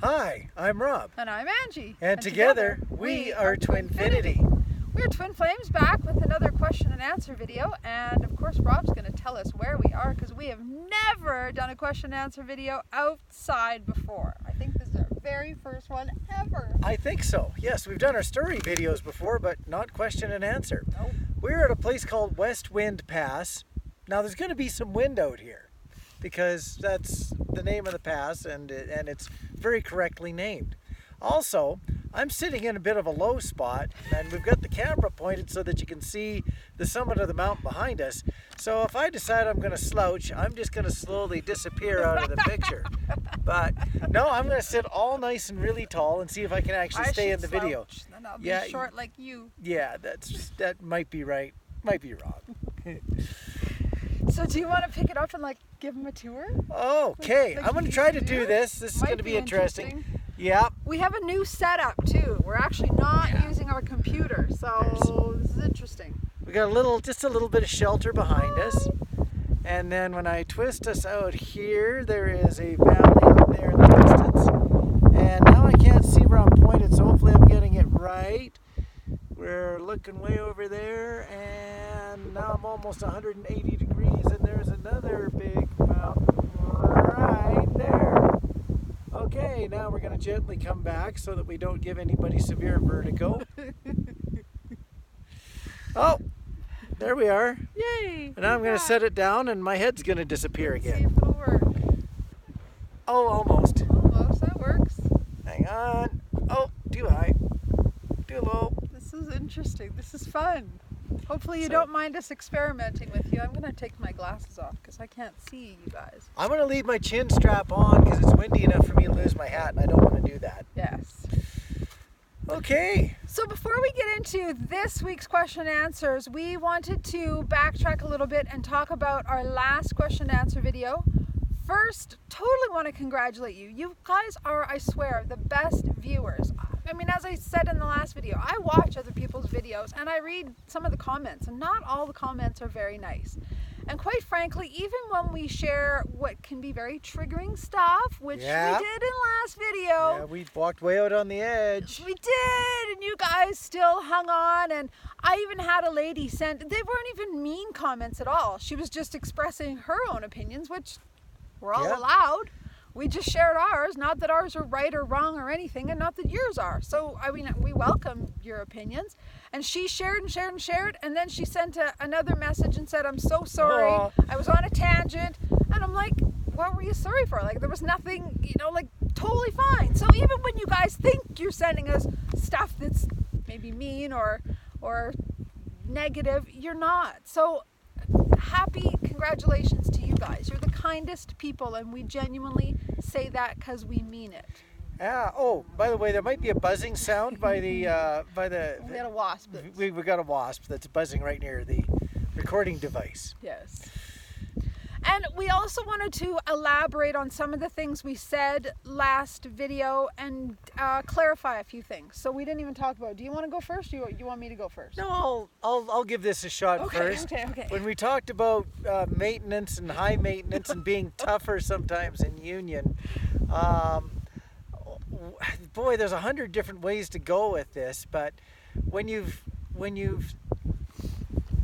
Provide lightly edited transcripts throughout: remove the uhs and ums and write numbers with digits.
Hi, I'm Rob. And I'm Angie. And together, we are TwinFinity. We're Twin Flames back with another question and answer video. And of course, Rob's going to tell us where we are because we have never done a question and answer video outside before. I think this is our very first one ever. I think so. Yes, we've done our story videos before, but not question and answer. Nope. We're at a place called West Wind Pass. Now, there's going to be some wind out here because that's the name of the pass and it's very correctly named. Also, I'm sitting in a bit of a low spot and we've got the camera pointed so that you can see the summit of the mountain behind us. So if I decide I'm going to slouch, I'm just going to slowly disappear out of the picture. But no, I'm going to sit all nice and really tall and see if I can actually stay in the video. Then I'll be short like you. Yeah, that might be right. Might be wrong. So do you want to pick it up and give them a tour? Okay, I'm going to try to do this. This is going to be interesting. Yeah. We have a new setup too. We're actually not using our computer, so this is interesting. We got just a little bit of shelter behind us. And then when I twist us out here, there is a valley out there in the distance. And now I can't see where I'm pointed, so hopefully I'm getting it right. We're looking way over there, and now I'm almost 180 degrees, and there's another big mountain right there. Okay, now we're going to gently come back so that we don't give anybody severe vertigo. Oh, there we are. Yay! And now I'm going to set it down, and my head's going to disappear Let's again. see if it'll work. Oh, almost. Almost, that works. Hang on. Oh, too high. Too low. This is interesting. This is fun. Hopefully you don't mind us experimenting with you. I'm going to take my glasses off because I can't see you guys. I'm going to leave my chin strap on because it's windy enough for me to lose my hat, and I don't want to do that. Yes. Okay. So before we get into this week's question and answers, we wanted to backtrack a little bit and talk about our last question and answer video. First, totally want to congratulate you. You guys are, I swear, the best viewers. I mean, as I said in the last video, I watch other people's videos and I read some of the comments, and not all the comments are very nice. And quite frankly, even when we share what can be very triggering stuff, which we did in last video. Yeah, we walked way out on the edge. We did, and you guys still hung on. And I even had a lady send, they weren't even mean comments at all. She was just expressing her own opinions, which we're all allowed. We just shared ours, not that ours are right or wrong or anything, and not that yours are. So, I mean, we welcome your opinions. And she shared and shared and shared, and then she sent another message and said, I'm so sorry. Aww. I was on a tangent. And I'm like, what were you sorry for? There was nothing, totally fine. So even when you guys think you're sending us stuff that's maybe mean or negative, you're not. So happy congratulations to you guys. You're the kindest people, and we genuinely say that because we mean it. Yeah. Oh, by the way, there might be a buzzing sound by the We got a wasp. We got a wasp that's buzzing right near the recording device. Yes. And we also wanted to elaborate on some of the things we said last video and clarify a few things. So we didn't even talk about. Do you want to go first? Or you want me to go first? No, I'll give this a shot first. Okay. When we talked about maintenance and high maintenance and being tougher sometimes in union, boy, there's 100 different ways to go with this. But when you've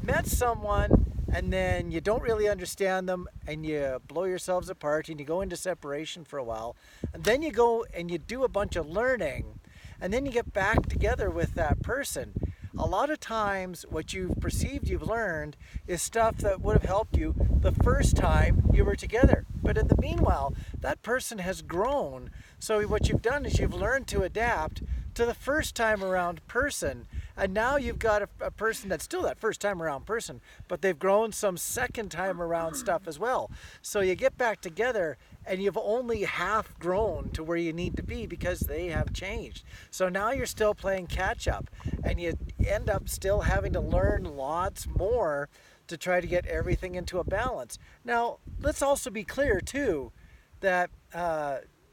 met someone and then you don't really understand them and you blow yourselves apart and you go into separation for a while, and then you go and you do a bunch of learning, and then you get back together with that person. A lot of times what you've perceived you've learned is stuff that would have helped you the first time you were together. But in the meanwhile, that person has grown. So what you've done is you've learned to adapt to the first time around person. And now you've got a person that's still that first time around person, but they've grown some second time around stuff as well. So you get back together and you've only half grown to where you need to be because they have changed. So now you're still playing catch up, and you end up still having to learn lots more to try to get everything into a balance. Now, let's also be clear too that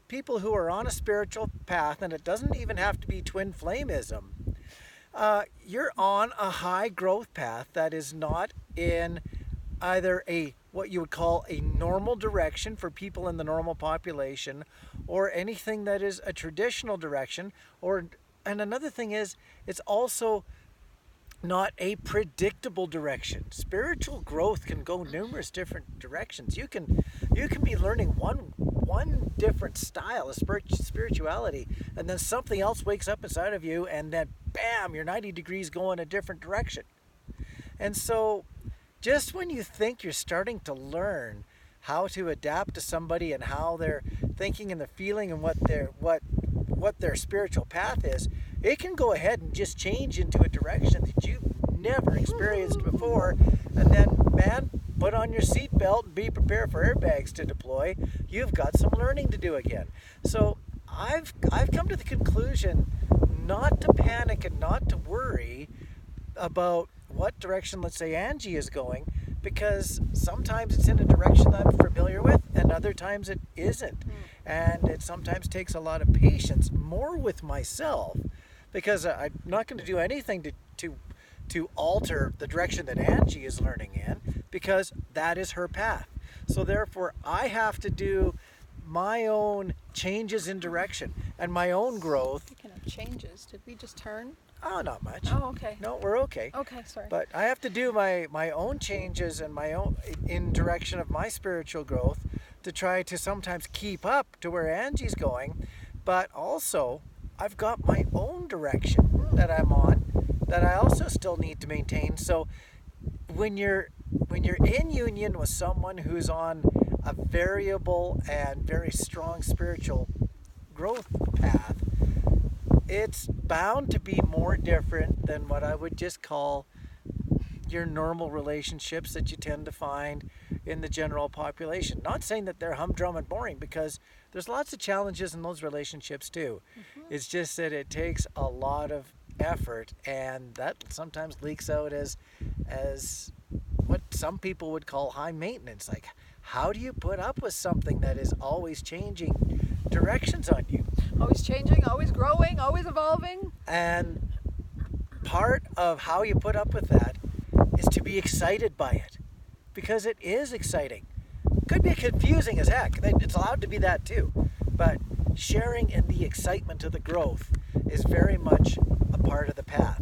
people who are on a spiritual path, and it doesn't even have to be twin flameism, you're on a high growth path that is not in either a what you would call a normal direction for people in the normal population, or anything that is a traditional direction. And another thing is, it's also not a predictable direction. Spiritual growth can go numerous different directions. You can be learning one different style of spirituality, and then something else wakes up inside of you, and then bam, you're 90 degrees going a different direction. And so just when you think you're starting to learn how to adapt to somebody and how they're thinking and they're feeling and what their spiritual path is, it can go ahead and just change into a direction that you've never experienced before. And then, man, put on your seatbelt and be prepared for airbags to deploy. You've got some learning to do again. So I've come to the conclusion not to panic and not to worry about what direction, let's say, Angie is going, because sometimes it's in a direction I'm familiar with and other times it isn't. And it sometimes takes a lot of patience, more with myself, because I'm not going to do anything to alter the direction that Angie is learning in, because that is her path. So therefore, I have to do my own changes in direction and my own growth. Speaking of changes, did we just turn? Oh, not much. Oh, okay. No, we're okay. Okay, sorry. But I have to do my own changes and my own in direction of my spiritual growth to try to sometimes keep up to where Angie's going. But also, I've got my own direction that I'm on that I also still need to maintain. So when you're in union with someone who's on a variable and very strong spiritual growth path, it's bound to be more different than what I would just call your normal relationships that you tend to find in the general population. Not saying that they're humdrum and boring, because there's lots of challenges in those relationships too. It's just that it takes a lot of effort, and that sometimes leaks out as what some people would call high maintenance. Like, how do you put up with something that is always changing directions on you? Always changing, always growing, always evolving. And part of how you put up with that is to be excited by it, because it is exciting. Could be confusing as heck. It's allowed to be that too. But sharing in the excitement of the growth is very much a part of the path.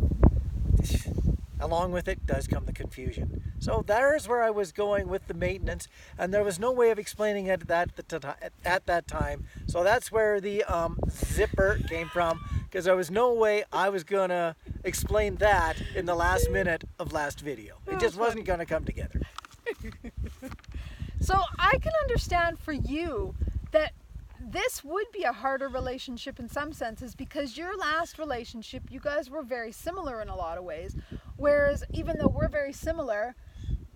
Along with it does come the confusion. So there's where I was going with the maintenance, and there was no way of explaining it at that time. So that's where the zipper came from, because there was no way I was going to explain that in the last minute of last video. It just wasn't going to come together. So I can understand for you that this would be a harder relationship in some senses, because your last relationship, you guys were very similar in a lot of ways. Whereas even though we're very similar,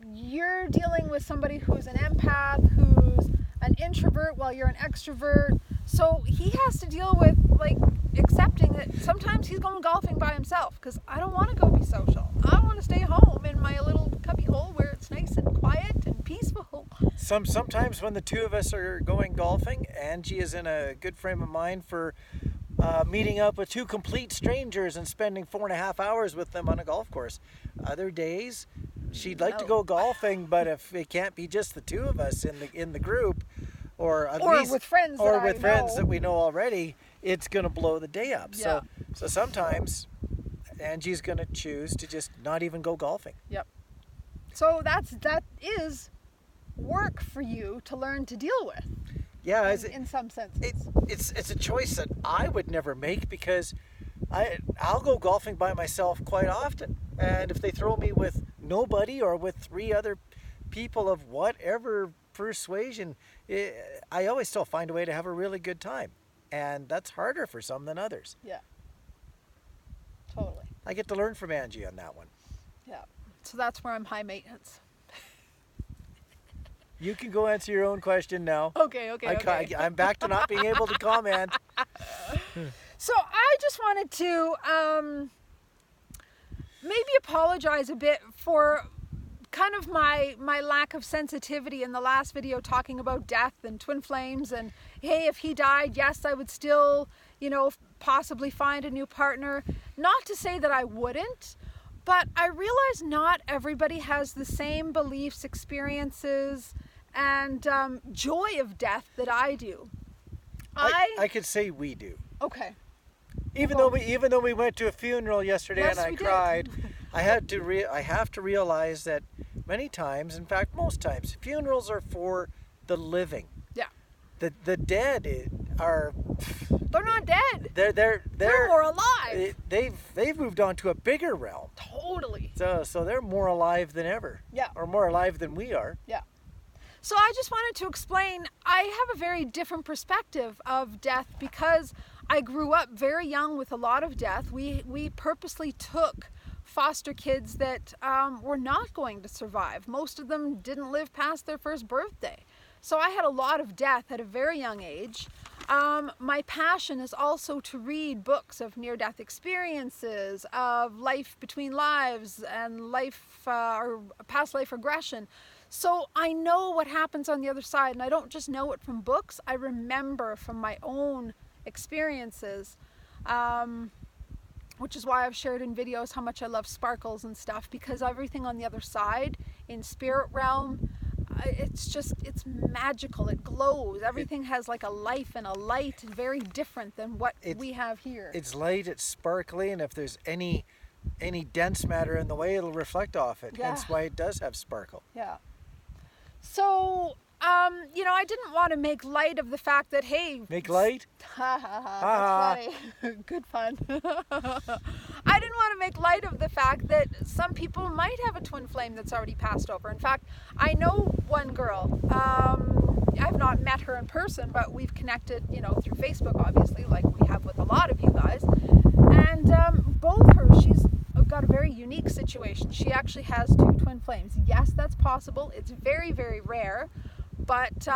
you're dealing with somebody who's an empath, who's an introvert while you're an extrovert. So he has to deal with, like, accepting that sometimes he's going golfing by himself, because I don't want to go be social. I want to stay home in my little cubby hole where it's nice and quiet and peaceful. Sometimes when the two of us are going golfing, Angie is in a good frame of mind for meeting up with two complete strangers and spending 4.5 hours with them on a golf course. Other days, she'd like to go golfing, but if it can't be just the two of us in the group, or at least with friends that we know already, it's going to blow the day up. Yeah. So sometimes Angie's going to choose to just not even go golfing. Yep. So that is work for you to learn to deal with. Yeah, in some senses. It's a choice that I would never make, because I'll go golfing by myself quite often, and if they throw me with nobody or with 3 other people of whatever persuasion, I always still find a way to have a really good time, and that's harder for some than others. Yeah. Totally. I get to learn from Angie on that one. Yeah. So that's where I'm high maintenance. You can go answer your own question now. Okay. I'm back to not being able to comment. So I just wanted to maybe apologize a bit for kind of my lack of sensitivity in the last video, talking about death and twin flames, and hey, if he died, yes, I would still, possibly find a new partner. Not to say that I wouldn't, but I realize not everybody has the same beliefs, experiences, and joy of death that I do. I could say we do. Okay. Even though we went to a funeral yesterday, Yes, and I we did. cried, I have to realize that many times, in fact most times, funerals are for the living. Yeah. The dead are. They're not dead. They're more alive. They've moved on to a bigger realm. Totally. So they're more alive than ever. Yeah. Or more alive than we are. Yeah. So I just wanted to explain, I have a very different perspective of death because I grew up very young with a lot of death. We purposely took foster kids that were not going to survive. Most of them didn't live past their first birthday. So I had a lot of death at a very young age. My passion is also to read books of near-death experiences, of life between lives and life or past life regression. So I know what happens on the other side, and I don't just know it from books. I remember from my own experiences, which is why I've shared in videos how much I love sparkles and stuff, because everything on the other side in spirit realm, it's magical. It glows. Everything has like a life and a light, very different than what we have here. It's light, it's sparkly, and if there's any dense matter in the way, it'll reflect off it. Yeah. Hence why it does have sparkle. Yeah. So, I didn't want to make light of the fact that, hey... Make light? That's funny. Good fun. I didn't want to make light of the fact that some people might have a twin flame that's already passed over. In fact, I know one girl. I've not met her in person, but we've connected, through Facebook, obviously, like we have with a lot of you guys. And both her, she's got a very unique situation. She actually has 2 twin flames. Yes, that's possible. It's very, very rare, but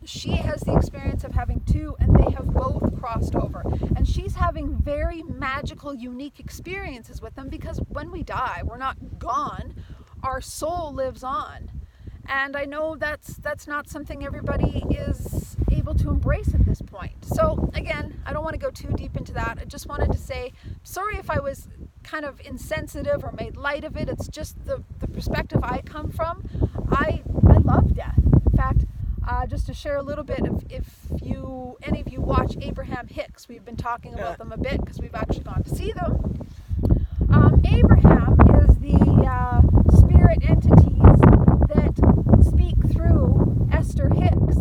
she has the experience of having 2, and they have both crossed over. And she's having very magical, unique experiences with them, because when we die, we're not gone. Our soul lives on. And I know that's not something everybody is able to embrace at this point. So again, I don't want to go too deep into that. I just wanted to say, sorry if I was kind of insensitive or made light of it. It's just the perspective I come from. I love death. In fact, just to share a little bit, if any of you watch Abraham Hicks, we've been talking about them a bit because we've actually gone to see them. Abraham is the spirit entities that speak through Esther Hicks,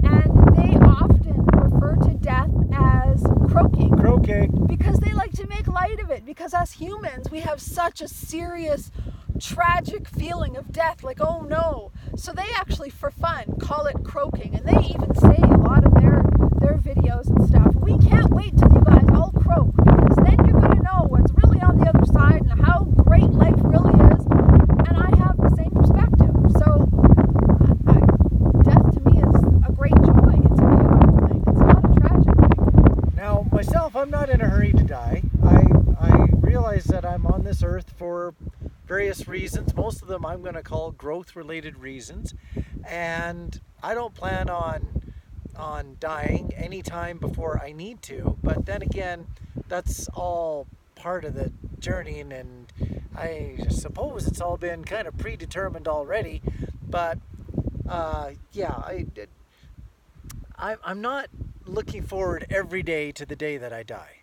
and they often refer to death as croaking. Croaking. Because they like to make light of it, because us humans, we have such a serious, tragic feeling of death, like, oh no. So they actually, for fun, call it croaking, and they even say a lot of their videos and stuff, we can't wait till you guys all croak, because then you're going to know what's really on the other side and how great life really is. And I have the same perspective. So death to me is a great joy. It's a beautiful thing. It's not a tragic thing. Now, myself, I'm not in a hurry to die. I realize that I'm on this earth for various reasons. Most of them I'm going to call growth-related reasons. And I don't plan on dying anytime before I need to. But then again, that's all part of the journey, and I suppose it's all been kind of predetermined already. But I'm not looking forward every day to the day that I die.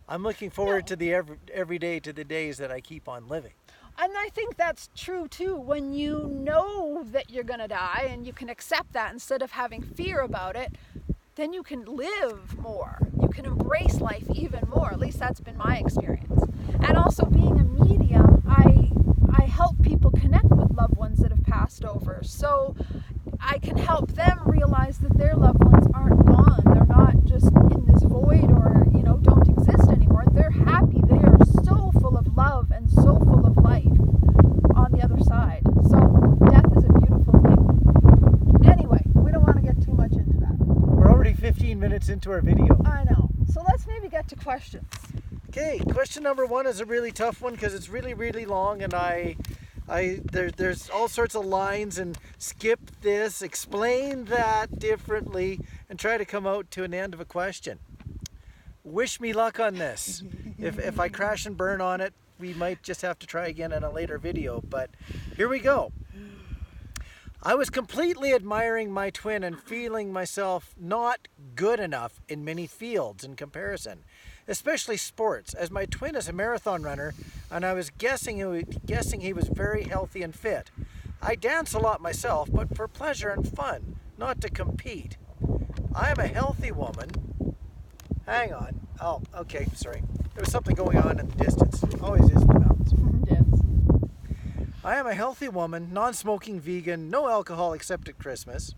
I'm looking forward to the every day to the days that I keep on living. And I think that's true too. When you know that you're going to die and you can accept that instead of having fear about it, then you can live more. You can embrace life even more. At least that's been my experience. And also, being a medium, I help people connect with loved ones that have passed over. So I can help them realize that their loved ones aren't gone. They're not just in this void or, don't exist anymore. They're happy. They are so full of love and so full of life on the other side. So death is a beautiful thing. Anyway, we don't want to get too much into that. We're already 15 minutes into our video. I know. So let's maybe get to questions. Okay, question number 1 is a really tough one because it's really, really long, and there's all sorts of lines, and skip this, explain that differently, and try to come out to an end of a question. Wish me luck on this. If I crash and burn on it, we might just have to try again in a later video, but here we go. I was completely admiring my twin and feeling myself not good enough in many fields in comparison, especially sports, as my twin is a marathon runner and I was guessing he was very healthy and fit. I dance a lot myself, but for pleasure and fun, not to compete. I am a healthy woman. Hang on. Oh, okay, sorry. There was something going on in the distance. Always is in the mountains. Yes. I am a healthy woman, non-smoking, vegan, no alcohol except at Christmas.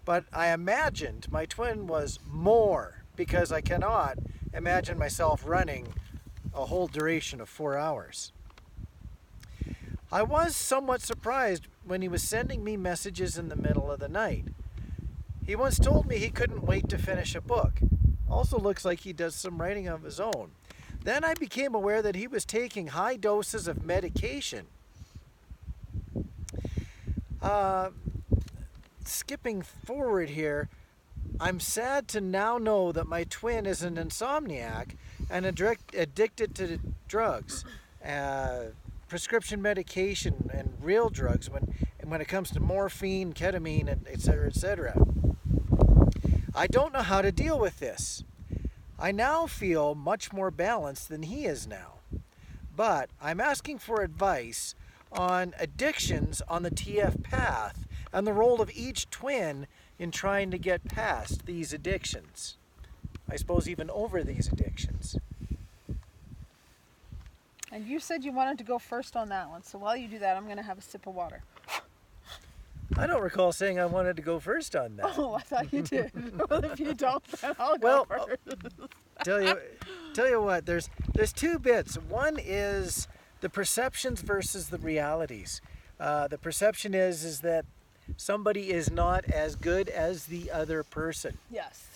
But I imagined my twin was more because I cannot imagine myself running a whole duration of 4 hours. I was somewhat surprised when he was sending me messages in the middle of the night. He once told me he couldn't wait to finish a book. Also looks like he does some writing of his own. Then I became aware that he was taking high doses of medication. Skipping forward here, I'm sad to now know that my twin is an insomniac and addicted to drugs, prescription medication and real drugs when it comes to morphine, ketamine, and etc., etc. I don't know how to deal with this. I now feel much more balanced than he is now. But I'm asking for advice on addictions on the TF path and the role of each twin in trying to get past these addictions. I suppose even over these addictions. And you said you wanted to go first on that one, so while you do that, I'm going to have a sip of water. I don't recall saying I wanted to go first on that. Oh, I thought you did. Well, if you don't, then I'll go first. Tell you what, there's two bits. One is the perceptions versus the realities. The perception is that somebody is not as good as the other person. Yes.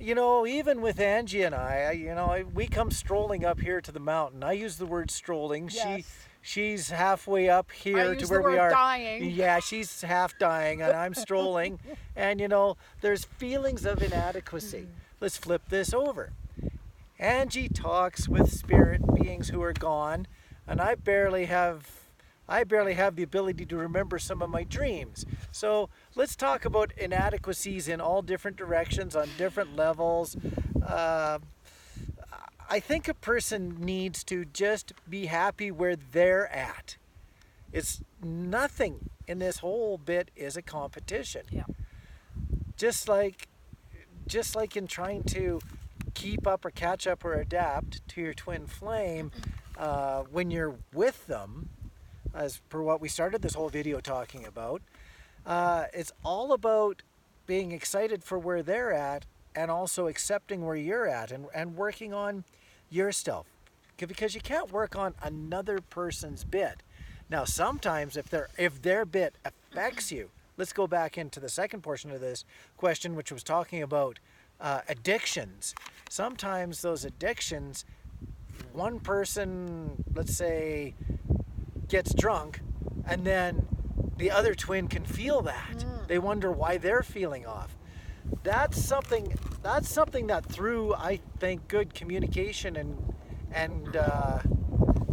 You know, even with Angie and I, we come strolling up here to the mountain. I use the word strolling. Yes. She's halfway up here to where we are. Dying. Yeah, she's half dying and I'm strolling. And there's feelings of inadequacy. Let's flip this over. Angie talks with spirit beings who are gone, and I barely have the ability to remember some of my dreams. So let's talk about inadequacies in all different directions on different levels. I think a person needs to just be happy where they're at. It's nothing in this whole bit is a competition. Yeah. Just like in trying to keep up or catch up or adapt to your twin flame, when you're with them, as per what we started this whole video talking about, it's all about being excited for where they're at and also accepting where you're at and working on your stuff, because you can't work on another person's bit. Now sometimes if their bit affects you, let's go back into the second portion of this question, which was talking about addictions. Sometimes those addictions, one person, let's say, gets drunk, and then the other twin can feel that. They wonder why they're feeling off. That's something that through, I think, good communication and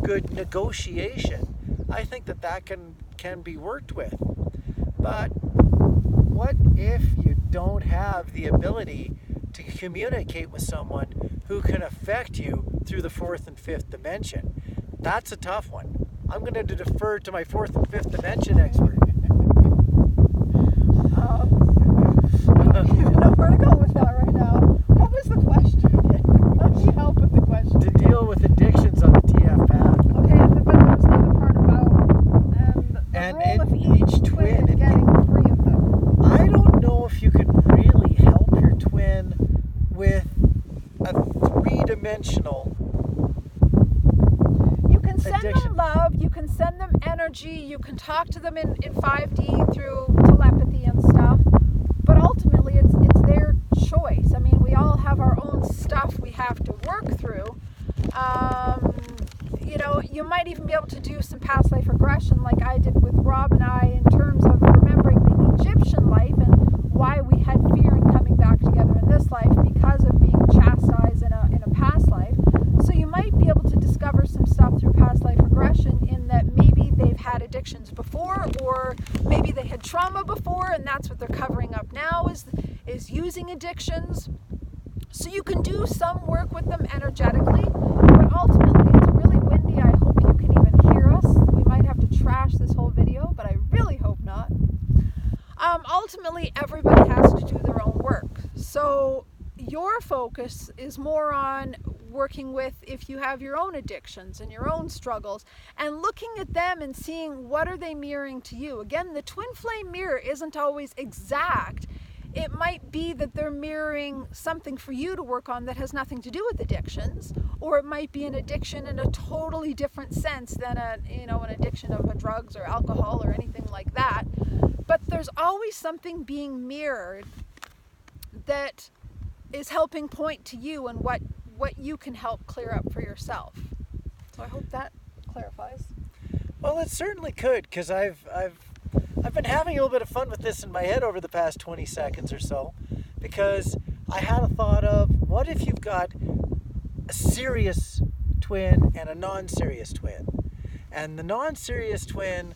good negotiation, I think that can be worked with. But what if you don't have the ability to communicate with someone who can affect you through the fourth and fifth dimension? That's a tough one. I'm going to defer to my fourth and fifth dimension expert. I don't even know where to go with that right now. What was the question again? How do you help with the question? To deal with addictions on the TF path. Okay, but there was another part about the role of each twin in getting free of them. I don't know if you could really help your twin with a three-dimensional Send addiction. them love, you can send them energy, you can talk to them in 5D through telepathy and stuff, but ultimately it's their choice. I mean, we all have our own stuff we have to work through. You might even be able to do some past life regression like I did with Rob and I in terms of remembering the Egyptian life and why we had fear in coming back together in this life because of being chastised in a past life. So you might be able to discover some stuff through past life regression in that maybe they've had addictions before, or maybe they had that's what they're covering up now is using addictions. So you can do some work with them energetically, but ultimately it's really windy. I hope you can even hear us. We might have to trash this whole video, but I really hope not. Ultimately, everybody has to do their own work. So your focus is more on working with if you have your own addictions and your own struggles and looking at them and seeing what are they mirroring to you. Again, the twin flame mirror isn't always exact. It might be that they're mirroring something for you to work on that has nothing to do with addictions, or it might be an addiction in a totally different sense than an addiction of drugs or alcohol or anything like that. But there's always something being mirrored that is helping point to you and what you can help clear up for yourself. So I hope that clarifies. Well, it certainly could, because I've been having a little bit of fun with this in my head over the past 20 seconds or so, because I had a thought of, what if you've got a serious twin and a non-serious twin? And the non-serious twin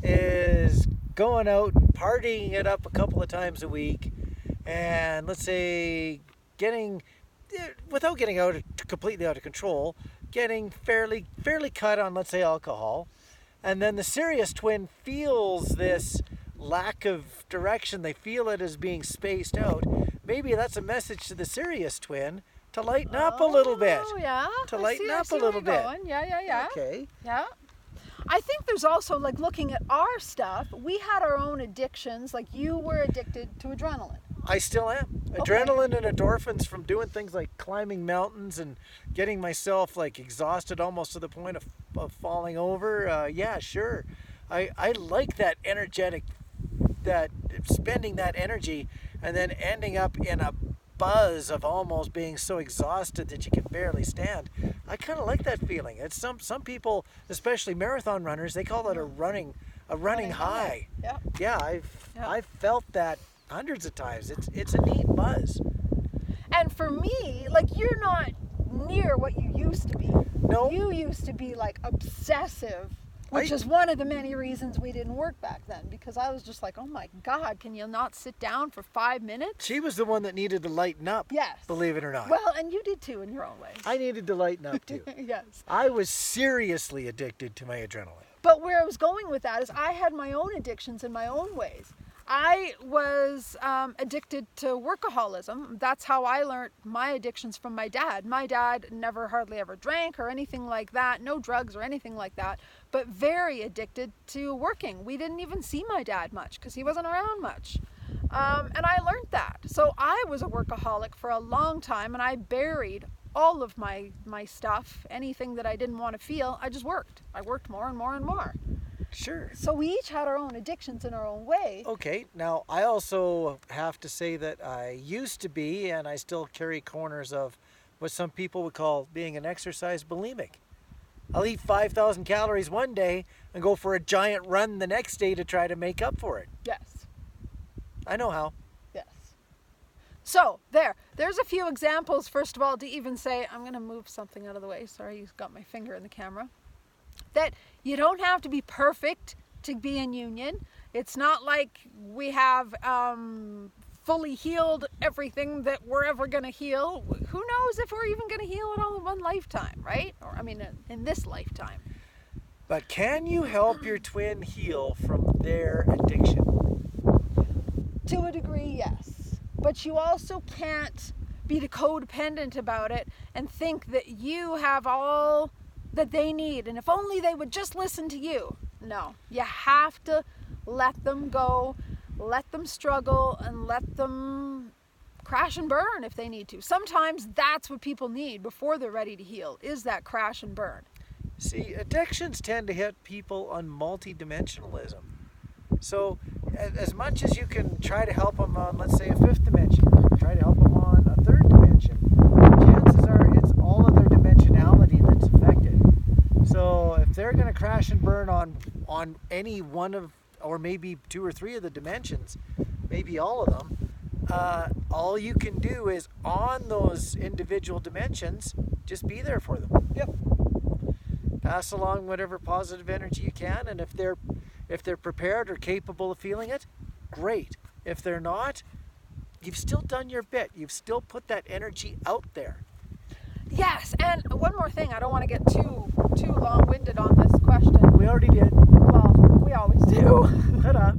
is going out and partying it up a couple of times a week, and let's say without getting completely out of control, getting fairly cut on, let's say, alcohol. And then the serious twin feels this lack of direction. They feel it as being spaced out. Maybe that's a message to the serious twin to lighten up a little bit. Oh, yeah. To lighten up a little bit. Yeah. Okay. Yeah. I think there's also, like, looking at our stuff, we had our own addictions. Like, you were addicted to adrenaline. I still am. Okay. Adrenaline and endorphins from doing things like climbing mountains and getting myself like exhausted almost to the point of falling over. Yeah, sure. I like that energetic, that spending that energy and then ending up in a buzz of almost being so exhausted that you can barely stand. I kind of like that feeling. It's some people, especially marathon runners, they call it a running high. Yeah. Yeah, I've felt that hundreds of times. It's a neat buzz. And for me, like, you're not near what you used to be. No. You used to be like obsessive, which is one of the many reasons we didn't work back then, because I was just like, oh my God, can you not sit down for 5 minutes? She was the one that needed to lighten up. Yes. Believe it or not. Well, and you did too in your own way. I needed to lighten up too. Yes. I was seriously addicted to my adrenaline. But where I was going with that is I had my own addictions in my own ways. I was addicted to workaholism. That's how I learned my addictions from my dad. My dad never hardly ever drank or anything like that, no drugs or anything like that, but very addicted to working. We didn't even see my dad much because he wasn't around much. And I learned that. So I was a workaholic for a long time, and I buried all of my stuff, anything that I didn't want to feel. I just worked. I worked more and more and more. Sure. So we each had our own addictions in our own way. Okay, now I also have to say that I used to be, and I still carry corners of what some people would call being an exercise bulimic. I'll eat 5,000 calories one day and go for a giant run the next day to try to make up for it. Yes. I know how. Yes. So there's a few examples, first of all, to even say, I'm going to move something out of the way. Sorry, you got my finger in the camera. That you don't have to be perfect to be in union. It's not like we have fully healed everything that we're ever going to heal. Who knows if we're even going to heal it all in one lifetime, right? Or I mean, in this lifetime. But can you help your twin heal from their addiction? To a degree, yes. But you also can't be codependent about it and think that you have all that they need, and if only they would just listen to you. No, you have to let them go, let them struggle, and let them crash and burn if they need to. Sometimes that's what people need before they're ready to heal, is that crash and burn. See, addictions tend to hit people on multidimensionalism. So as much as you can try to help them on, let's say, a fifth dimension, try to help them on a third dimension, chances are it's all of their dimensionality that's affected. So if they're going to crash and burn on any one of, or maybe two or three of the dimensions, maybe all of them, all you can do is on those individual dimensions, just be there for them. Yep. Pass along whatever positive energy you can, and if they're prepared or capable of feeling it, great. If they're not, you've still done your bit. You've still put that energy out there. Yes, and one more thing. I don't want to get too long-winded on this question. We already did. Well, we always do. Ta-da.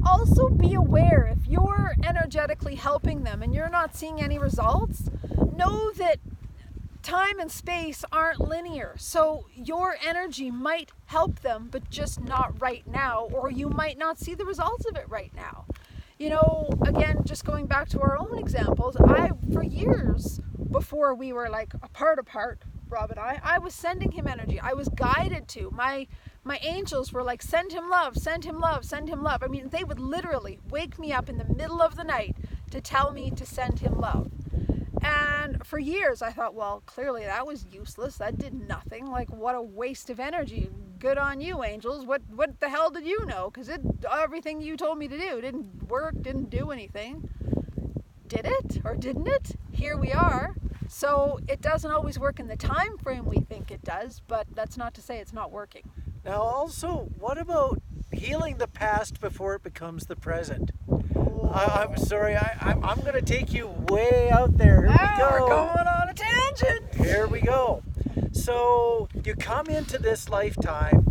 Also be aware if you're energetically helping them and you're not seeing any results, know that time and space aren't linear. So your energy might help them, but just not right now, or you might not see the results of it right now. You know, again, just going back to our own examples, for years before we were like apart, Rob and I was sending him energy. I was guided to. My angels were like, send him love, send him love, send him love. I mean, they would literally wake me up in the middle of the night to tell me to send him love. And for years I thought, well, clearly that was useless. That did nothing. Like, what a waste of energy. Good on you, angels. What the hell did you know? Because everything you told me to do didn't work, didn't do anything. Did it or didn't it? Here we are. So it doesn't always work in the time frame we think it does, but that's not to say it's not working. Now also, what about healing the past before it becomes the present? I'm sorry, I'm going to take you way out there. Here we go. We're going on a tangent. Here we go. So you come into this lifetime,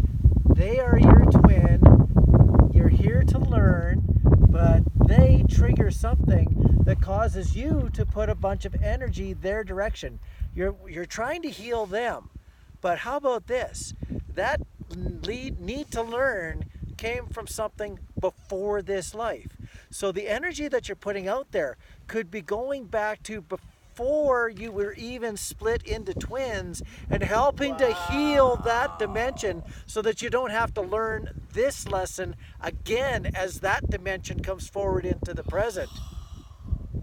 they are your twin, you're here to learn, but they trigger something that causes you to put a bunch of energy their direction. You're trying to heal them, but how about this? That need to learn came from something before this life. So the energy that you're putting out there could be going back to before you were even split into twins and helping to heal that dimension so that you don't have to learn this lesson again as that dimension comes forward into the present.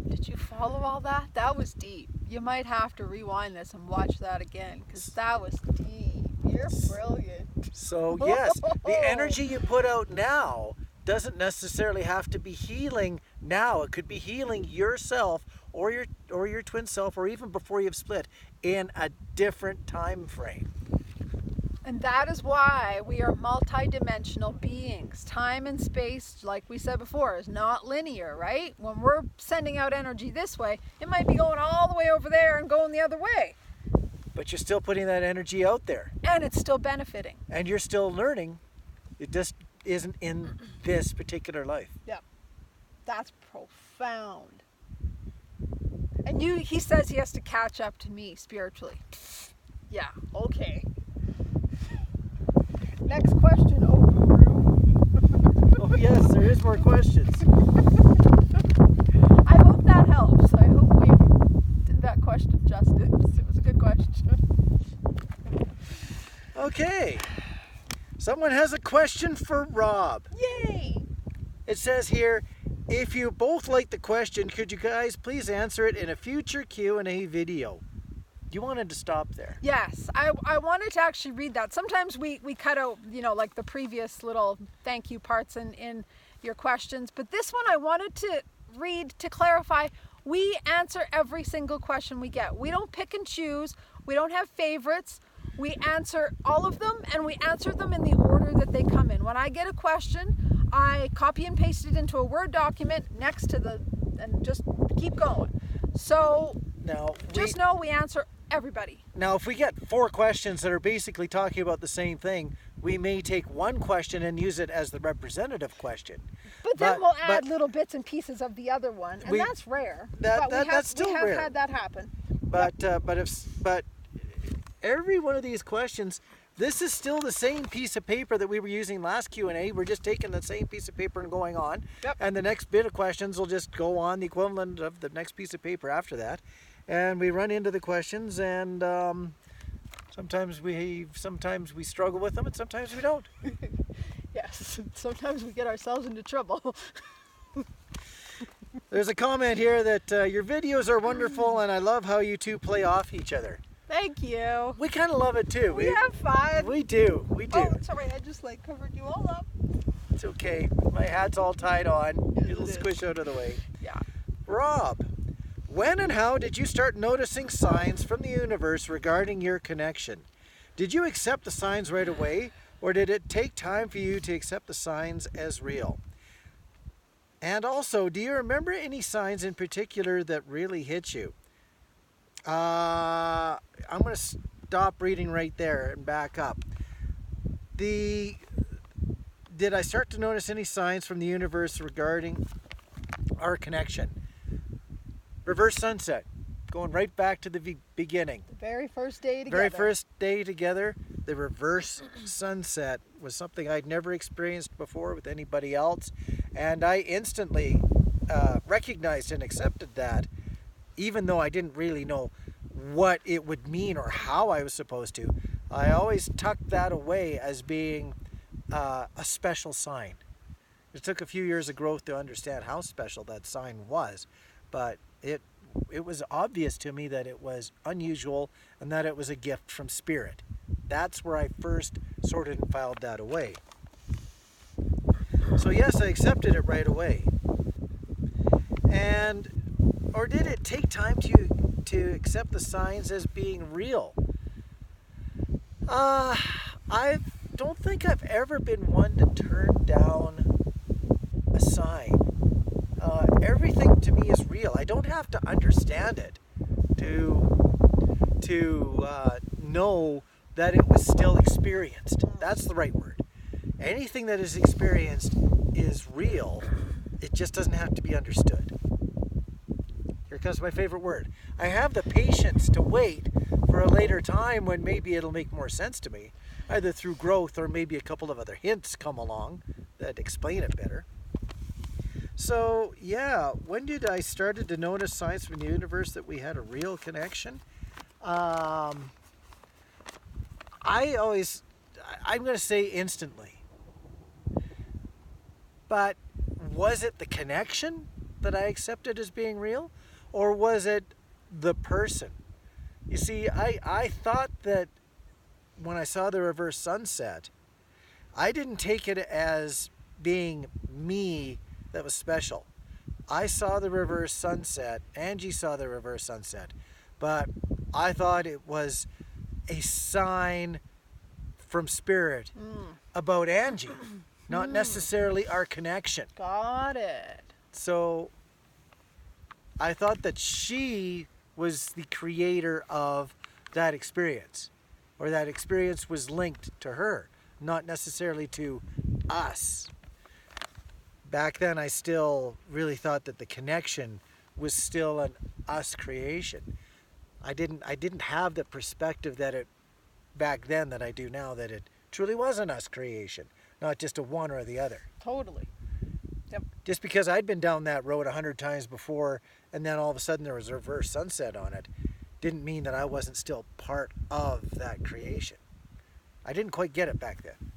Did you follow all that? That was deep. You might have to rewind this and watch that again because that was deep. You're brilliant. So yes, the energy you put out now doesn't necessarily have to be healing now. It could be healing yourself or your twin self, or even before you've split, in a different time frame. And that is why we are multi-dimensional beings. Time and space, like we said before, is not linear, right? When we're sending out energy this way, it might be going all the way over there and going the other way. But you're still putting that energy out there. And it's still benefiting. And you're still learning. It just isn't in this particular life. Yeah. That's profound. And he says he has to catch up to me spiritually. Yeah, okay. Next question, oh guru. Oh yes, there is more questions. I hope that helps. I hope we did that question justice. It was a good question. Okay. Someone has a question for Rob. Yay! It says here, if you both like the question, could you guys please answer it in a future Q&A video? You wanted to stop there. Yes, I wanted to actually read that. Sometimes we cut out, like the previous little thank you parts in your questions. But this one I wanted to read to clarify. We answer every single question we get. We don't pick and choose. We don't have favorites. We answer all of them, and we answer them in the order that they come in. When I get a question, I copy and paste it into a Word document next to and just keep going. So now just know we answer everybody. Now, if we get 4 questions that are basically talking about the same thing, we may take one question and use it as the representative question. But then we'll add little bits and pieces of the other one, and that's rare. That's still rare. We have had that happen. But every one of these questions, this is still the same piece of paper that we were using last Q&A. We're just taking the same piece of paper and going on. Yep. And the next bit of questions will just go on the equivalent of the next piece of paper after that. And we run into the questions, and sometimes we struggle with them, and sometimes we don't. Yes, sometimes we get ourselves into trouble. There's a comment here that your videos are wonderful, and I love how you two play off each other. Thank you. We kind of love it too. We have fun. We do. Oh, sorry, I just covered you all up. It's okay. My hat's all tied on. Yes, It'll squish out of the way. Yeah. Rob, when and how did you start noticing signs from the universe regarding your connection? Did you accept the signs right away, or did it take time for you to accept the signs as real? And also, do you remember any signs in particular that really hit you? I'm going to stop reading right there and back up. Did I start to notice any signs from the universe regarding our connection? Reverse sunset, going right back to the beginning. The very first day together. Very first day together, the reverse sunset was something I'd never experienced before with anybody else. And I instantly recognized and accepted that, even though I didn't really know what it would mean or how I was supposed to. I always tucked that away as being a special sign. It took a few years of growth to understand how special that sign was, but it was obvious to me that it was unusual and that it was a gift from Spirit. That's where I first sorted and filed that away. So yes, I accepted it right away. Or did it take time to accept the signs as being real? I don't think I've ever been one to turn down a sign. Everything to me is real. I don't have to understand it to know that it was still experienced. That's the right word. Anything that is experienced is real. It just doesn't have to be understood. Here comes my favorite word. I have the patience to wait for a later time when maybe it'll make more sense to me, either through growth or maybe a couple of other hints come along that explain it better. So yeah, when did I started to notice signs from the universe that we had a real connection? I'm going to say instantly. But was it the connection that I accepted as being real? Or was it the person? You see, I thought that when I saw the reverse sunset, I didn't take it as being me that was special. I saw the reverse sunset, Angie saw the reverse sunset, but I thought it was a sign from Spirit about Angie, not necessarily our connection. Got it. So I thought that she was the creator of that experience, or that experience was linked to her, not necessarily to us. Back then, I still really thought that the connection was still an us creation. I didn't have the perspective that it back then that I do now, that it truly was an us creation, not just a one or the other. Totally. Yep. Just because I'd been down that road 100 times before, and then all of a sudden there was a reverse sunset on it, didn't mean that I wasn't still part of that creation. I didn't quite get it back then.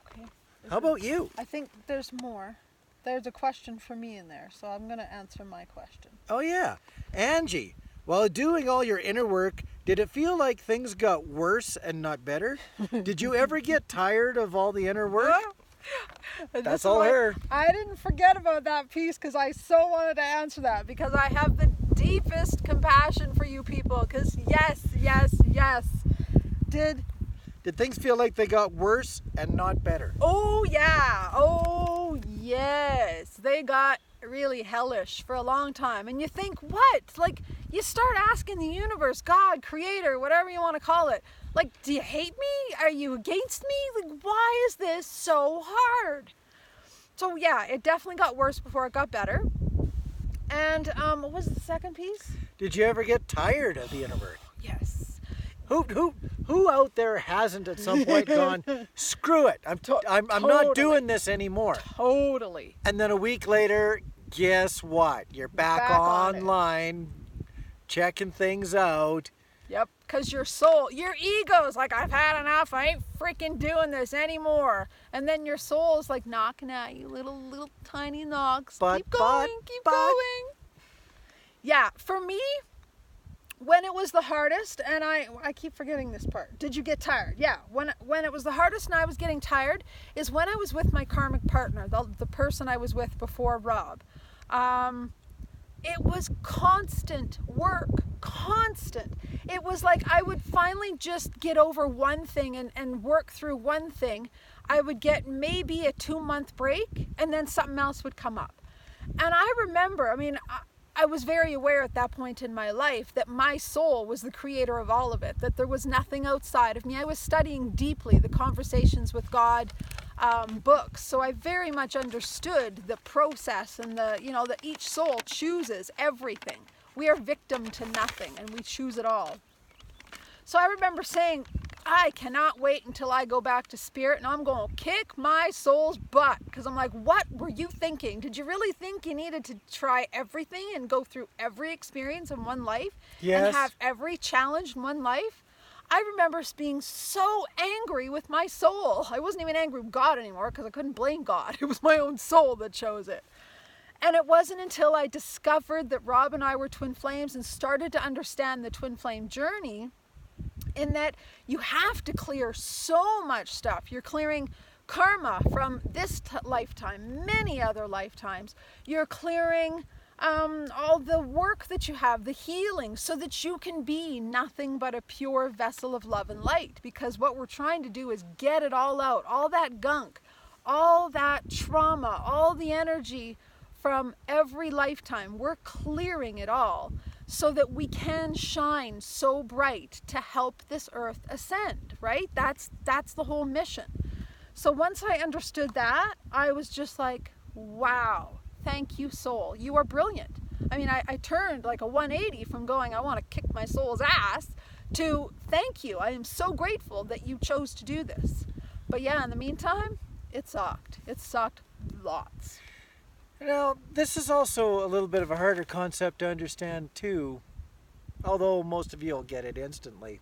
Okay. How about you? I think there's more. There's a question for me in there, so I'm going to answer my question. Oh yeah. Angie, while doing all your inner work, did it feel like things got worse and not better? Did you ever get tired of all the inner work? That's all her. I didn't forget about that piece because I so wanted to answer that, because I have the deepest compassion for you people, because yes. Did things feel like they got worse and not better? Oh yeah. Oh yes. They got really hellish for a long time. And you think, what? Like, you start asking the universe, God, creator, whatever you want to call it, like, do you hate me? Are you against me? Like, why is this so hard? So yeah, it definitely got worse before it got better. And what was the second piece? Did you ever get tired of the inner work? Yes. Who out there hasn't at some point gone, screw it, I'm not doing this anymore? Totally. And then a week later, guess what? You're back online, checking things out. Yep, because your soul, your ego's like, I've had enough, I ain't freaking doing this anymore. And then your soul's like knocking at you, little tiny knocks. Keep going. Yeah, for me, when it was the hardest, and I keep forgetting this part. Did you get tired? Yeah, when it was the hardest and I was getting tired is when I was with my karmic partner, the person I was with before Rob. It was constant work constant. It was like I would finally just get over one thing and work through one thing. I would get maybe a 2-month break, and then something else would come up. And I remember, I mean, I was very aware at that point in my life that my soul was the creator of all of it, that there was nothing outside of me. I was studying deeply the Conversations with God books, so I very much understood the process and that each soul chooses everything. We are victim to nothing, and we choose it all. So I remember saying, I cannot wait until I go back to spirit, and I'm going to kick my soul's butt. Because I'm like, what were you thinking? Did you really think you needed to try everything and go through every experience in one life? Yes. And have every challenge in one life? I remember being so angry with my soul. I wasn't even angry with God anymore because I couldn't blame God. It was my own soul that chose it. And it wasn't until I discovered that Rob and I were twin flames and started to understand the twin flame journey, in that you have to clear so much stuff. You're clearing karma from this lifetime, many other lifetimes. You're clearing all the work that you have, the healing, so that you can be nothing but a pure vessel of love and light. Because what we're trying to do is get it all out, all that gunk, all that trauma, all the energy from every lifetime. We're clearing it all so that we can shine so bright to help this earth ascend, right? That's the whole mission. So once I understood that, I was just like, wow, thank you, soul. You are brilliant. I mean, I turned like a 180 from going, I want to kick my soul's ass, to thank you. I am so grateful that you chose to do this. But yeah, in the meantime, it sucked. It sucked lots. Now, this is also a little bit of a harder concept to understand too, although most of you will get it instantly.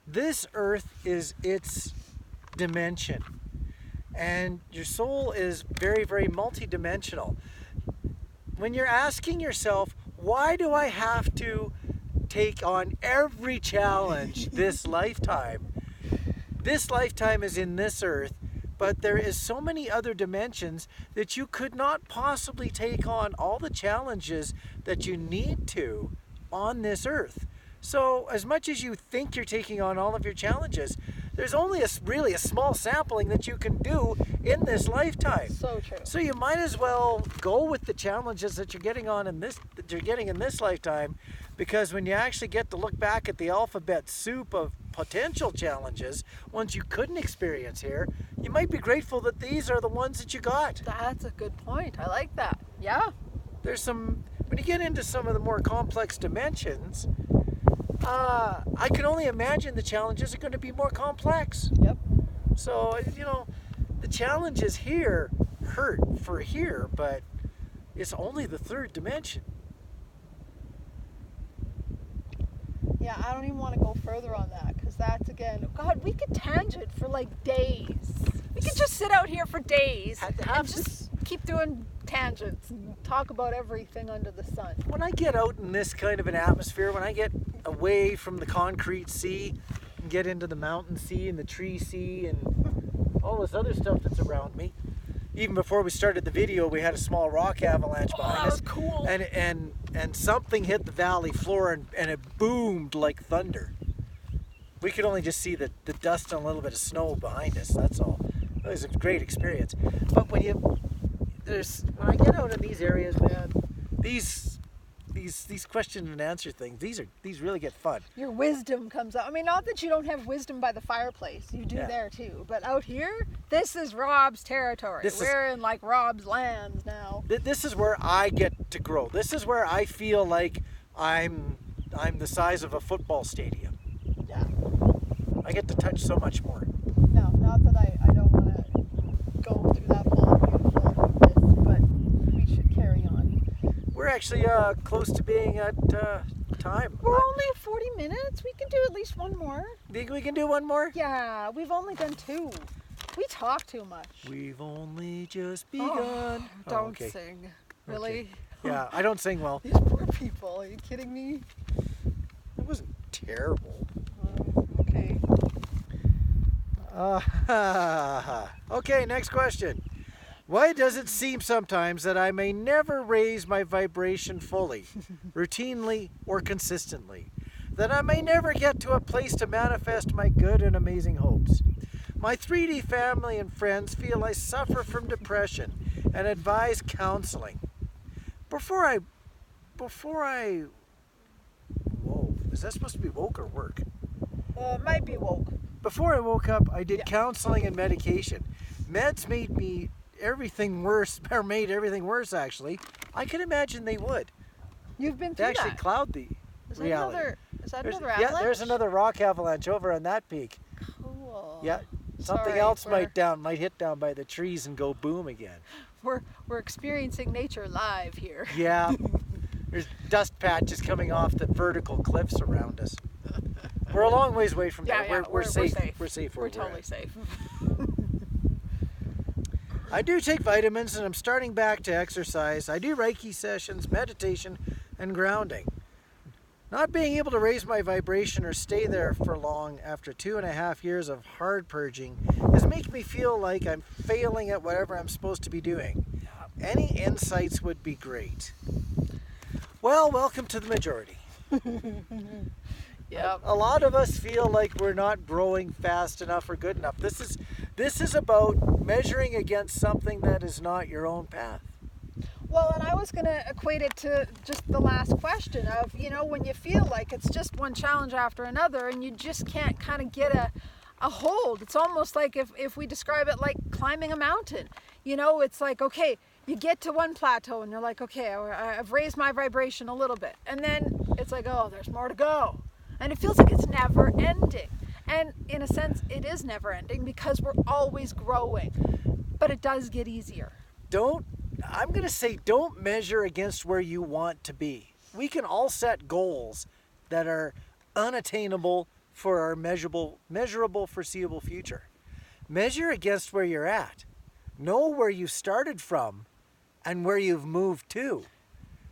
This earth is its dimension, and your soul is very, very multidimensional. When you're asking yourself, why do I have to take on every challenge this lifetime? This lifetime is in this earth, but there is so many other dimensions that you could not possibly take on all the challenges that you need to on this earth. So as much as you think you're taking on all of your challenges, there's only really a small sampling that you can do in this lifetime. So true. So you might as well go with the challenges that you're getting in this lifetime, because when you actually get to look back at the alphabet soup of potential challenges, ones you couldn't experience here, you might be grateful that these are the ones that you got. That's a good point. I like that. Yeah. When you get into some of the more complex dimensions, I can only imagine the challenges are going to be more complex. Yep. So, the challenges here hurt for here, but it's only the third dimension. Yeah, I don't even want to go further on that, because that's, again, God, we could tangent for like days. We could just sit out here for days and just keep doing tangents and talk about everything under the sun. When I get out in this kind of an atmosphere, when I get away from the concrete sea and get into the mountain sea and the tree sea and all this other stuff that's around me, even before we started the video, we had a small rock avalanche behind us. That was cool. And something hit the valley floor and it boomed like thunder. We could only just see the dust and a little bit of snow behind us, that's all. It was a great experience. But when I get out in these areas, man, these question and answer things, these really get fun. Your wisdom comes out. I mean, not that you don't have wisdom by the fireplace. You do there too. But out here, this is Rob's territory. We're in like Rob's lands now. This is where I get to grow. This is where I feel like I'm the size of a football stadium. Yeah. I get to touch so much more. No, not that I don't want to go through that whole beautiful list, but we should carry on. We're actually close to being at time. We're only at 40 minutes. We can do at least one more. Think we can do one more? Yeah, we've only done 2. We talk too much. We've only just begun. Don't sing. Really? Okay. Yeah, I don't sing well. These poor people. Are you kidding me? It wasn't terrible. Okay. Okay, next question. Why does it seem sometimes that I may never raise my vibration fully, routinely, or consistently? That I may never get to a place to manifest my good and amazing hopes? My 3D family and friends feel I suffer from depression and advise counseling. Before I, whoa, is that supposed to be woke or work? It might be woke. Before I woke up, I did counseling and medication. Meds made everything worse, or made everything worse actually. I can imagine they would. You've been They through actually that. cloud the reality. Is that There's- another avalanche? Yeah, there's another rock avalanche over on that peak. Cool. Yeah, something Sorry, else we're- might hit down by the trees and go boom again. We're experiencing nature live here. Yeah, there's dust patches coming off the vertical cliffs around us. We're a long ways away from there. We're safe. We're safe. We're totally safe. I do take vitamins and I'm starting back to exercise. I do Reiki sessions, meditation, and grounding. Not being able to raise my vibration or stay there for long after 2.5 years of hard purging is making me feel like I'm failing at whatever I'm supposed to be doing. Any insights would be great. Well, welcome to the majority. Yep. A lot of us feel like we're not growing fast enough or good enough. This is about measuring against something that is not your own path. Well, and I was going to equate it to just the last question of, when you feel like it's just one challenge after another and you just can't kind of get a hold. It's almost like if we describe it like climbing a mountain. It's like, okay, you get to one plateau and you're like, okay, I've raised my vibration a little bit. And then it's like, oh, there's more to go. And it feels like it's never ending. And in a sense, it is never ending because we're always growing. But it does get easier. I'm going to say don't measure against where you want to be. We can all set goals that are unattainable for our measurable, foreseeable future. Measure against where you're at. Know where you started from and where you've moved to.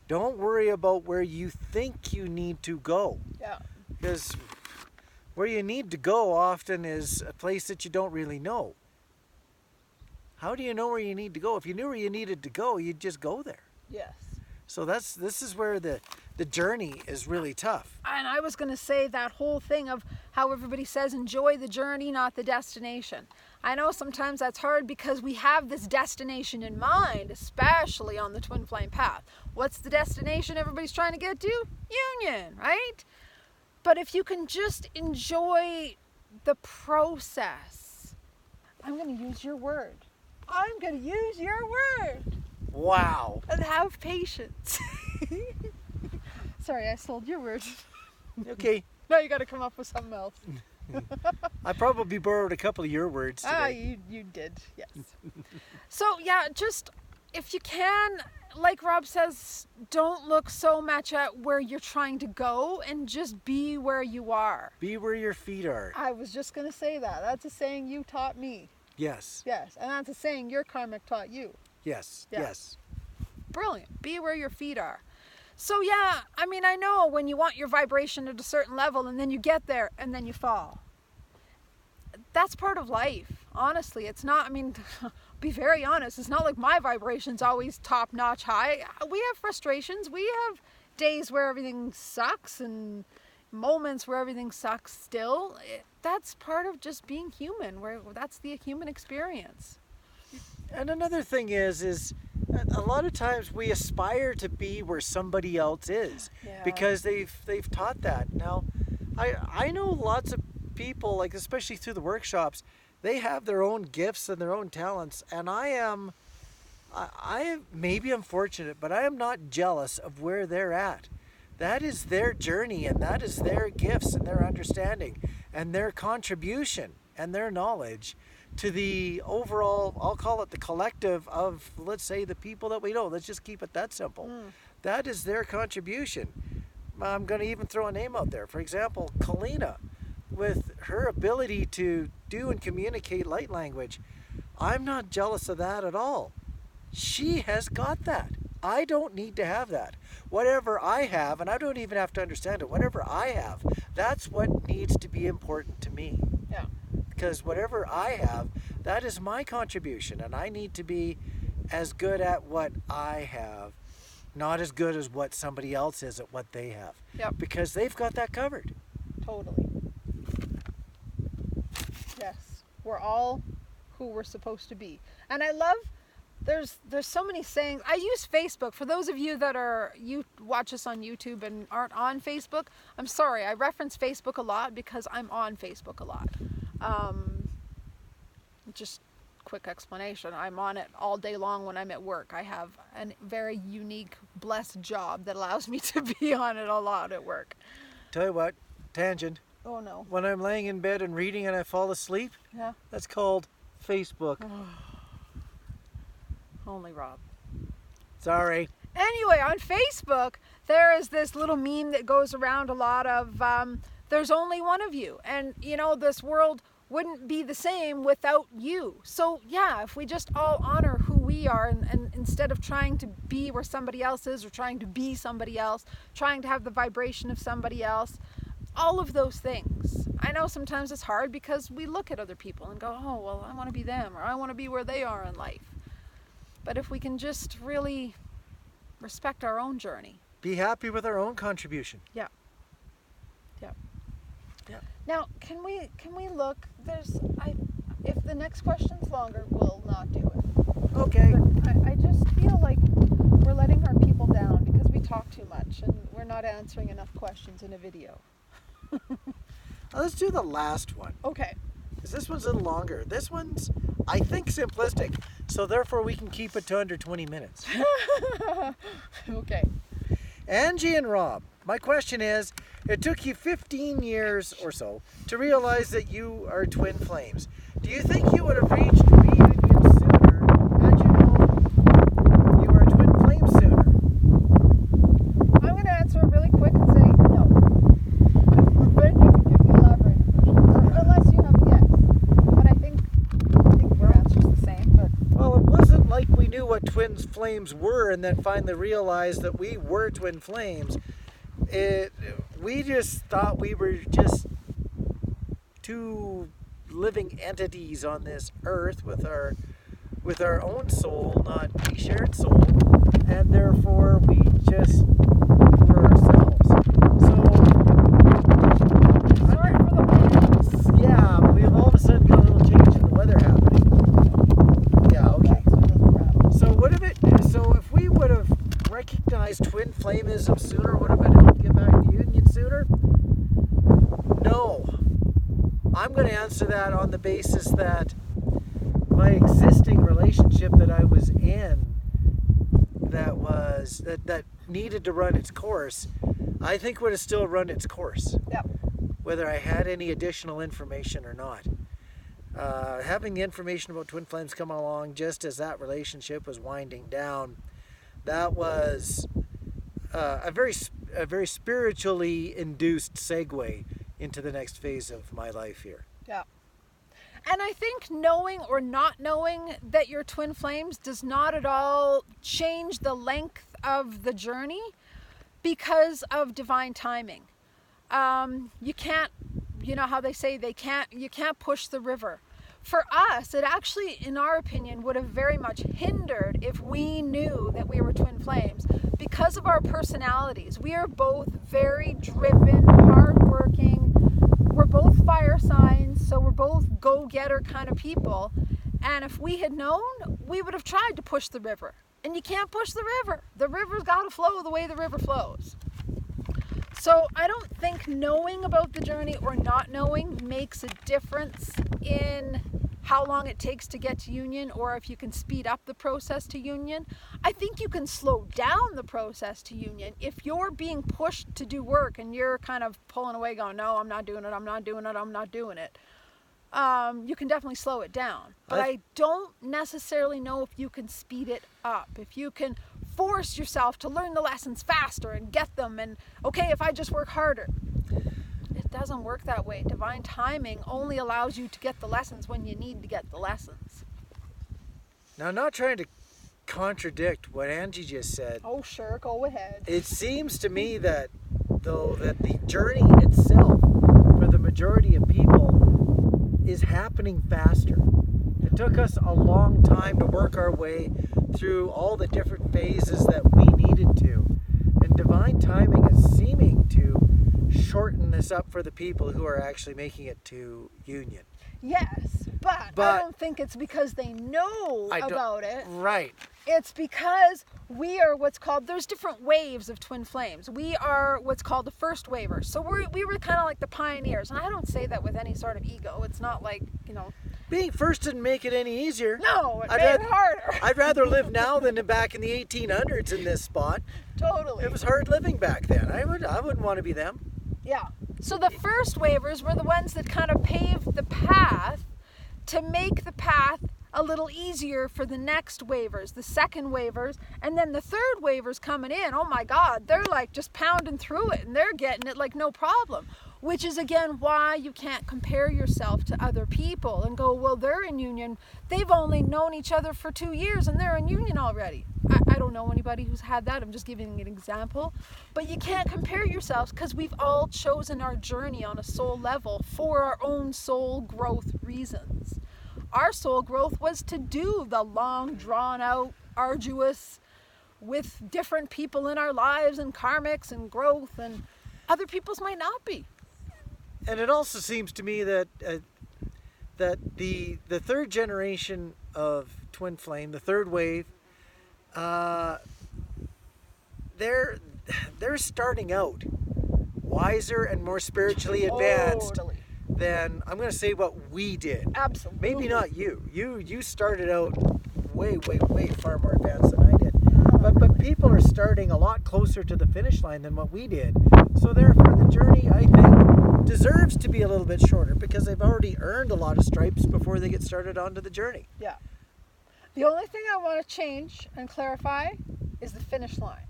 Don't worry about where you think you need to go. Yeah. Because where you need to go often is a place that you don't really know. How do you know where you need to go? If you knew where you needed to go, you'd just go there. Yes. So this is where the journey is really tough. And I was going to say that whole thing of how everybody says enjoy the journey, not the destination. I know sometimes that's hard because we have this destination in mind, especially on the twin flame path. What's the destination everybody's trying to get to? Union, right? But if you can just enjoy the process, I'm going to use your word. I'm going to use your word. Wow. And have patience. Sorry, I stole your word. Okay. Now you got to come up with something else. I probably borrowed a couple of your words today. You did, yes. So yeah, just if you can, like Rob says, don't look so much at where you're trying to go and just be where you are. Be where your feet are. I was just going to say that. That's a saying you taught me. Yes. Yes, and that's a saying your karmic taught you. Yes. Yeah. Yes. Brilliant. Be where your feet are. So yeah, I mean, I know when you want your vibration at a certain level and then you get there and then you fall. That's part of life. Honestly, it's not, I mean, be very honest, it's not like my vibration's always top notch high. We have frustrations. We have days where everything sucks and moments where everything sucks still. That's part of just being human, where that's the human experience. And another thing is a lot of times we aspire to be where somebody else is because they've taught that. Now, I know lots of people, like especially through the workshops, they have their own gifts and their own talents, and I maybe I'm fortunate, but I am not jealous of where they're at. That is their journey, and that is their gifts and their understanding and their contribution and their knowledge to the overall, I'll call it the collective of, let's say, the people that we know. Let's just keep it that simple. That is their contribution. I'm going to even throw a name out there. For example, Kalina, with her ability to do and communicate light language, I'm not jealous of that at all. She has got that. I don't need to have that. Whatever I have, and I don't even have to understand it, whatever I have, that's what needs to be important to me. Yeah. Because whatever I have, that is my contribution, and I need to be as good at what I have, not as good as what somebody else is at what they have. Yep. Because they've got that covered. Totally. Yes. We're all who we're supposed to be. And I love, there's so many sayings. I use Facebook. For those of you that you watch us on YouTube and aren't on Facebook, I'm sorry. I reference Facebook a lot because I'm on Facebook a lot. Just quick explanation. I'm on it all day long when I'm at work. I have a very unique, blessed job that allows me to be on it a lot at work. Tell you what, tangent. Oh no. When I'm laying in bed and reading and I fall asleep, Yeah. that's called Facebook. Only Rob. Sorry. Anyway, on Facebook, there is this little meme that goes around a lot of, there's only one of you. And, you know, this world wouldn't be the same without you. So, yeah, if we just all honor who we are and instead of trying to be where somebody else is or trying to be somebody else, trying to have the vibration of somebody else, all of those things. I know sometimes it's hard because we look at other people and go, oh, well, I want to be them, or I want to be where they are in life. But if we can just really respect our own journey. Be happy with our own contribution. Yeah. Yeah. Yeah. Now, can we look? If the next question's longer, we'll not do it. Okay. But I just feel like we're letting our people down because we talk too much and we're not answering enough questions in a video. Let's do the last one. Okay. Because this one's a little longer. This one's, I think, simplistic. So therefore we can keep it to under 20 minutes. Okay. Angie and Rob, my question is, it took you 15 years or so to realize that you are twin flames. Do you think you would have reached reunion sooner had you known you are twin flames sooner? I'm going to answer it really quick and say no. But you can give the elaborate version. Unless you have a guess. But I think your answer's the same. But Well, it wasn't like we knew what twin flames were and then finally realized that we were twin flames. We just thought we were just two living entities on this earth with our own soul, not a shared soul, and therefore we just were ourselves. So sorry for the plans. yeah, we've all of a sudden got a little change in the weather happening. Yeah, okay. So it doesn't rattle. So if we would have recognized twin flameism sooner, would have been able to get back to union sooner? No. I'm going to answer that on the basis that my existing relationship that I was in that needed to run its course, I think would have still run its course. Yep. Whether I had any additional information or not. Having the information about twin flames come along just as that relationship was winding down, that was a very spiritually induced segue into the next phase of my life here. Yeah. And I think knowing or not knowing that you're twin flames does not at all change the length of the journey because of divine timing. You can't, you know how they say you can't push the river. For us, it actually, in our opinion, would have very much hindered if we knew that we were twin flames because of our personalities. We are both very driven, hardworking. We're both fire signs, so we're both go-getter kind of people. And if we had known, we would have tried to push the river. And you can't push the river. The river's got to flow the way the river flows. So I don't think knowing about the journey or not knowing makes a difference in how long it takes to get to union or if you can speed up the process to union. I think you can slow down the process to union. If you're being pushed to do work and you're kind of pulling away going, no, I'm not doing it, I'm not doing it, I'm not doing it. You can definitely slow it down. But I don't necessarily know if you can speed it up. If you can force yourself to learn the lessons faster and get them and, okay, if I just work harder. It doesn't work that way. Divine timing only allows you to get the lessons when you need to get the lessons. Now, I'm not trying to contradict what Angie just said. Oh, sure, go ahead. It seems to me that, though, that the journey itself, for the majority of people, is happening faster. It took us a long time to work our way through all the different phases that we needed to. And divine timing is seeming to shorten this up for the people who are actually making it to union. Yes, but I don't think it's because they know about it. Right. It's because we are what's called, there's different waves of twin flames. We are what's called the first wavers. So we were kind of like the pioneers. And I don't say that with any sort of ego. It's not like, Being first didn't make it any easier. No, it made it harder. I'd rather live now than back in the 1800s in this spot. Totally. It was hard living back then. I wouldn't want to be them. Yeah. So the first wavers were the ones that kind of paved the path to make the path a little easier for the next wavers, the second wavers, and then the third wavers coming in. Oh my God, they're like just pounding through it and they're getting it like no problem. Which is again why you can't compare yourself to other people and go, well, they're in union. They've only known each other for 2 years and they're in union already. I don't know anybody who's had that. I'm just giving an example. But you can't compare yourselves because we've all chosen our journey on a soul level for our own soul growth reasons. Our soul growth was to do the long, drawn out, arduous, with different people in our lives and karmics and growth, and other people's might not be. And it also seems to me that the third generation of twin flame, the third wave, they're starting out wiser and more spiritually advanced than, I'm going to say, what we did. Absolutely. Maybe not you. You started out way far more advanced than I did. But people are starting a lot closer to the finish line than what we did. So therefore the journey, I think, deserves to be a little bit shorter because they've already earned a lot of stripes before they get started onto the journey. Yeah. The only thing I want to change and clarify is the finish line.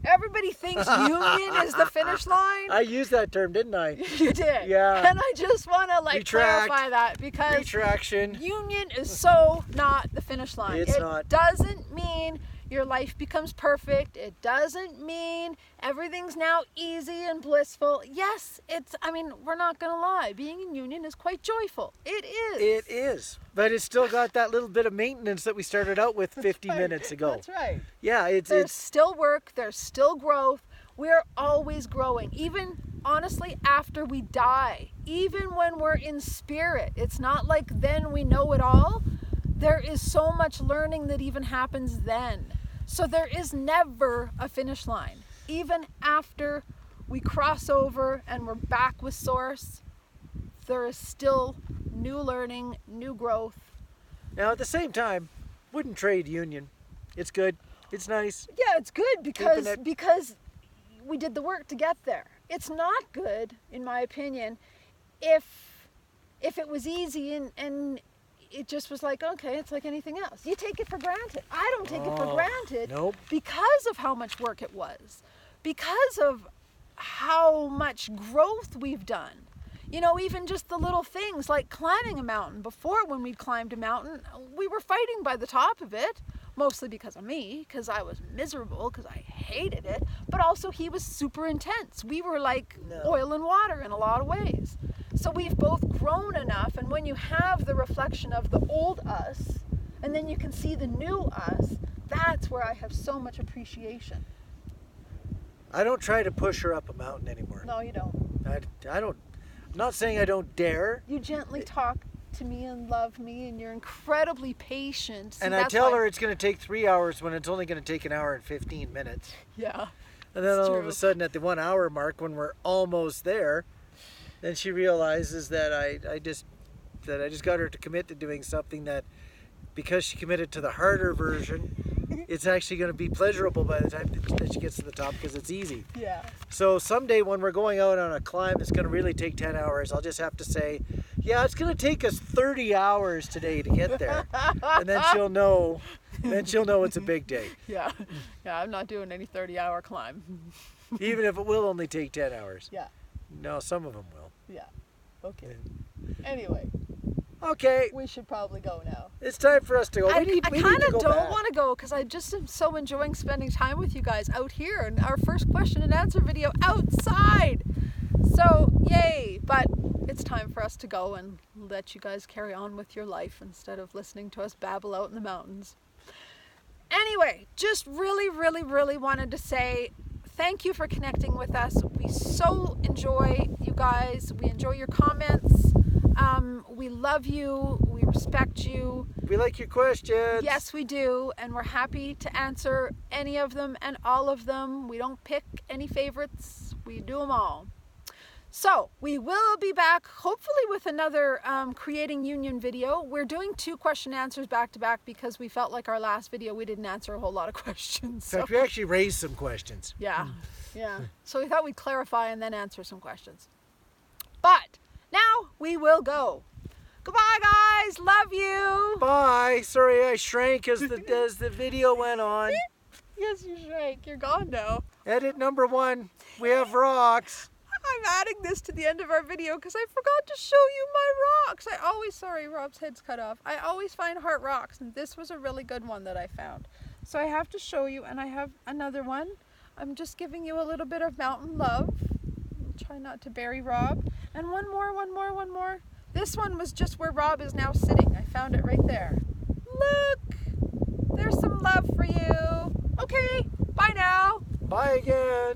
Everybody thinks union is the finish line. I used that term, didn't I? You did. Yeah. And I just want to clarify that because retraction. Union is so not the finish line. It's not. It doesn't mean your life becomes perfect. It doesn't mean everything's now easy and blissful. Yes, we're not going to lie. Being in union is quite joyful. It is. It is. But it's still got that little bit of maintenance that we started out with 50 minutes ago. That's right. Yeah, there's still work. There's still growth. We're always growing. Even, honestly, after we die. Even when we're in spirit. It's not like then we know it all. There is so much learning that even happens then. So there is never a finish line. Even after we cross over and we're back with Source, there is still new learning, new growth. Now, at the same time, wouldn't trade union. It's good. It's nice. Yeah, it's good because we did the work to get there. It's not good, in my opinion, if it was easy and it just was like, okay, it's like anything else. You take it for granted. I don't take it for granted. Nope. Because of how much work it was. Because of how much growth we've done. Even just the little things like climbing a mountain. Before, when we climbed a mountain, we were fighting by the top of it. Mostly because of me, because I was miserable, because I hated it. But also he was super intense. We were like oil and water in a lot of ways. So we've both grown enough, and when you have the reflection of the old us, and then you can see the new us, that's where I have so much appreciation. I don't try to push her up a mountain anymore. No, you don't. I don't. I'm not saying I don't dare. You gently talk to me and love me, and you're incredibly patient. And I tell her it's going to take 3 hours when it's only going to take an hour and 15 minutes. Yeah. And then all of a sudden at the 1 hour mark when we're almost there, then she realizes that I just got her to commit to doing something that, because she committed to the harder version, it's actually going to be pleasurable by the time that she gets to the top because it's easy. Yeah. So someday when we're going out on a climb that's going to really take 10 hours, I'll just have to say, yeah, it's going to take us 30 hours today to get there. And then she'll know it's a big day. Yeah. Yeah, I'm not doing any 30-hour climb. Even if it will only take 10 hours. Yeah. No, some of them will. Yeah. Okay. Anyway. Okay. We should probably go now. It's time for us to go. I kind of don't want to go because I just am so enjoying spending time with you guys out here in our first question and answer video outside. So, yay. But it's it's time for us to go and let you guys carry on with your life instead of listening to us babble out in the mountains. Anyway, just really wanted to say thank you for connecting with us. We so enjoy you guys. We enjoy your comments. We love you. We respect you. We like your questions. Yes, we do. And we're happy to answer any of them and all of them. We don't pick any favorites. We do them all. So we will be back hopefully with another creating union video. We're doing 2 question answers back to back because we felt like our last video we didn't answer a whole lot of questions. In fact, we actually raised some questions. Yeah. So we thought we'd clarify and then answer some questions. But now we will go. Goodbye, guys. Love you. Bye. Sorry I shrank as the video went on. Yes, you shrank. You're gone now. Edit number 1. We have rocks. I'm adding this to the end of our video because I forgot to show you my rocks. Sorry, Rob's head's cut off. I always find heart rocks, and this was a really good one that I found. So I have to show you, and I have another one. I'm just giving you a little bit of mountain love. Try not to bury Rob. And one more. This one was just where Rob is now sitting. I found it right there. Look! There's some love for you. Okay, bye now. Bye again.